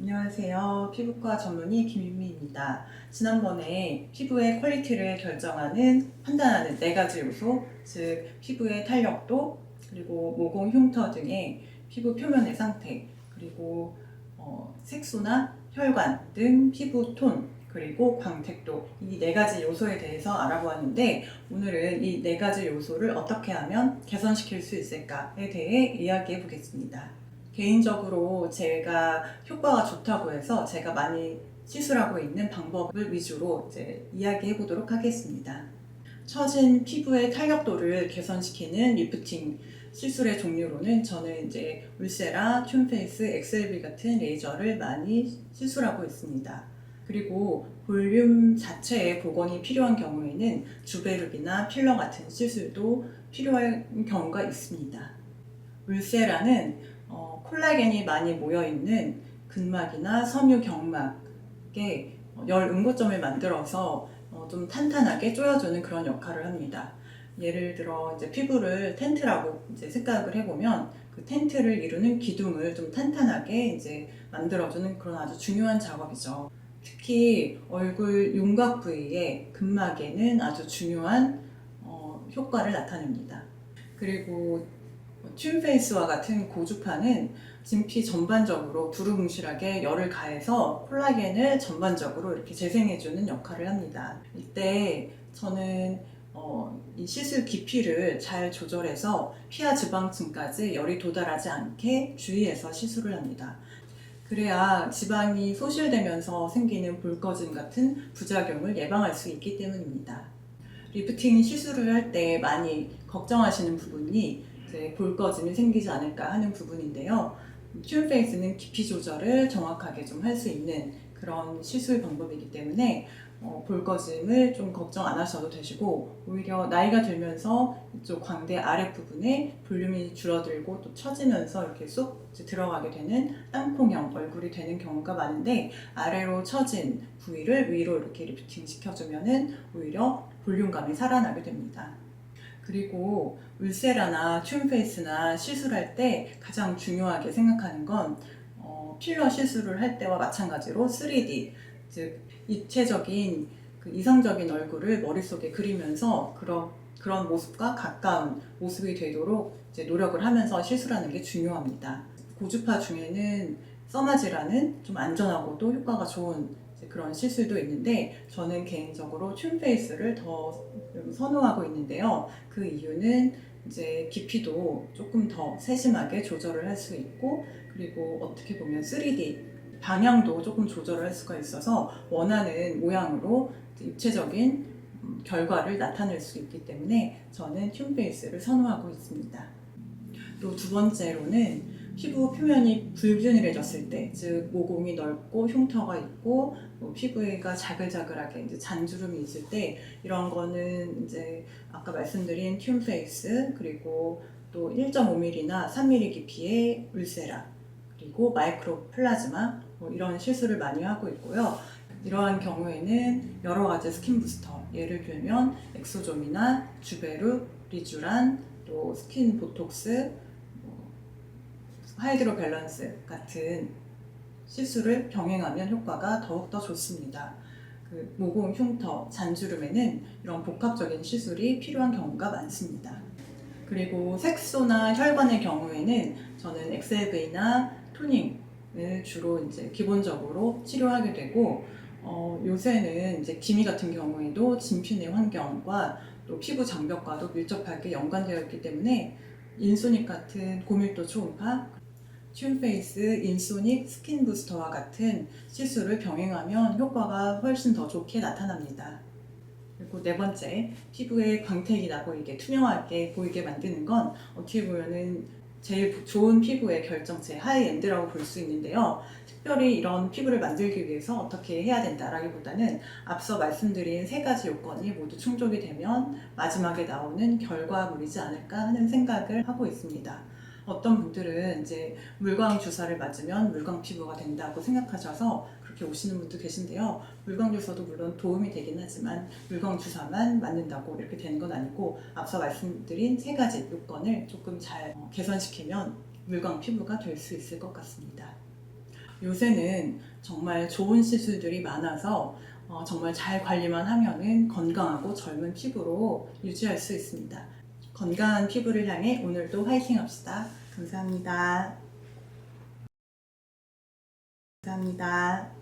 안녕하세요. 피부과 전문의 김윤미입니다. 지난번에 피부의 퀄리티를 결정하는, 판단하는 4가지 요소, 즉 피부의 탄력도, 그리고 모공 흉터 등의 피부 표면의 상태, 그리고 색소나 혈관 등 피부 톤, 그리고 광택도, 이 4가지 요소에 대해서 알아보았는데, 오늘은 이 4가지 요소를 어떻게 하면 개선시킬 수 있을까에 대해 이야기해 보겠습니다. 개인적으로 제가 효과가 좋다고 해서 제가 많이 시술하고 있는 방법을 위주로 이제 이야기해 보도록 하겠습니다. 처진 피부의 탄력도를 개선시키는 리프팅 시술의 종류로는 저는 이제 울세라, 튠페이스, 엑셀비 같은 레이저를 많이 시술하고 있습니다. 그리고 볼륨 자체의 복원이 필요한 경우에는 주베르비나 필러 같은 시술도 필요한 경우가 있습니다. 울세라는 콜라겐이 많이 모여있는 근막이나 섬유 경막에 열 응고점을 만들어서 좀 탄탄하게 조여주는 그런 역할을 합니다. 예를 들어 이제 피부를 텐트라고 이제 생각을 해보면 그 텐트를 이루는 기둥을 좀 탄탄하게 이제 만들어주는 그런 아주 중요한 작업이죠. 특히 얼굴 윤곽 부위의 근막에는 아주 중요한 효과를 나타냅니다. 그리고 튠페이스와 같은 고주파는 진피 전반적으로 두루뭉실하게 열을 가해서 콜라겐을 전반적으로 이렇게 재생해주는 역할을 합니다. 이때 저는 이 시술 깊이를 잘 조절해서 피하 지방층까지 열이 도달하지 않게 주의해서 시술을 합니다. 그래야 지방이 소실되면서 생기는 볼거짐 같은 부작용을 예방할 수 있기 때문입니다. 리프팅 시술을 할 때 많이 걱정하시는 부분이 이제 볼거짐이 생기지 않을까 하는 부분인데요. 튠페이스는 깊이 조절을 정확하게 좀 할 수 있는 그런 시술 방법이기 때문에 볼거짐을 좀 걱정 안 하셔도 되시고, 오히려 나이가 들면서 이쪽 광대 아랫부분에 볼륨이 줄어들고 또 처지면서 이렇게 쏙 들어가게 되는 땅콩형 얼굴이 되는 경우가 많은데, 아래로 처진 부위를 위로 이렇게 리프팅 시켜주면은 오히려 볼륨감이 살아나게 됩니다. 그리고 울세라나 튠페이스나 시술할 때 가장 중요하게 생각하는 건 필러 시술을 할 때와 마찬가지로 3D, 즉 입체적인 그 이상적인 얼굴을 머릿속에 그리면서 그런 모습과 가까운 모습이 되도록 이제 노력을 하면서 시술하는 게 중요합니다. 고주파 중에는 써마지라는 좀 안전하고도 효과가 좋은 그런 시술도 있는데, 저는 개인적으로 튠페이스를 더 선호하고 있는데요. 그 이유는 이제 깊이도 조금 더 세심하게 조절을 할 수 있고, 그리고 어떻게 보면 3D 방향도 조금 조절을 할 수가 있어서 원하는 모양으로 입체적인 결과를 나타낼 수 있기 때문에 저는 튠페이스를 선호하고 있습니다. 또 두 번째로는 피부 표면이 불균일해졌을 때, 즉 모공이 넓고 흉터가 있고 피부가 자글자글하게 이제 잔주름이 있을 때, 이런 거는 이제 아까 말씀드린 튠페이스, 그리고 또 1.5mm나 3mm 깊이의 울세라, 그리고 마이크로 플라즈마, 이런 시술을 많이 하고 있고요. 이러한 경우에는 여러 가지 스킨 부스터, 예를 들면 엑소좀이나 주베르, 리쥬란, 또 스킨 보톡스, 하이드로 밸런스 같은 시술을 병행하면 효과가 더욱더 좋습니다. 그 모공 흉터, 잔주름에는 이런 복합적인 시술이 필요한 경우가 많습니다. 그리고 색소나 혈관의 경우에는 저는 엑셀베이나 토닝을 주로 이제 기본적으로 치료하게 되고, 요새는 이제 기미 같은 경우에도 진피내 환경과 또 피부 장벽과도 밀접하게 연관되어 있기 때문에 인소닉 같은 고밀도 초음파, 튠페이스, 인소닉, 스킨 부스터와 같은 시술을 병행하면 효과가 훨씬 더 좋게 나타납니다. 그리고 네 번째, 피부에 광택이 나고 이게 투명하게 보이게 만드는 건 어떻게 보면은 제일 좋은 피부의 결정체, 하이엔드라고 볼 수 있는데요. 특별히 이런 피부를 만들기 위해서 어떻게 해야 된다라기보다는 앞서 말씀드린 3가지 요건이 모두 충족이 되면 마지막에 나오는 결과물이지 않을까 하는 생각을 하고 있습니다. 어떤 분들은 이제 물광 주사를 맞으면 물광 피부가 된다고 생각하셔서 그렇게 오시는 분도 계신데요. 물광 주사도 물론 도움이 되긴 하지만 물광 주사만 맞는다고 이렇게 되는 건 아니고, 앞서 말씀드린 3가지 요건을 조금 잘 개선시키면 물광 피부가 될 수 있을 것 같습니다. 요새는 정말 좋은 시술들이 많아서 정말 잘 관리만 하면은 건강하고 젊은 피부로 유지할 수 있습니다. 건강한 피부를 향해 오늘도 화이팅 합시다. 감사합니다. 감사합니다.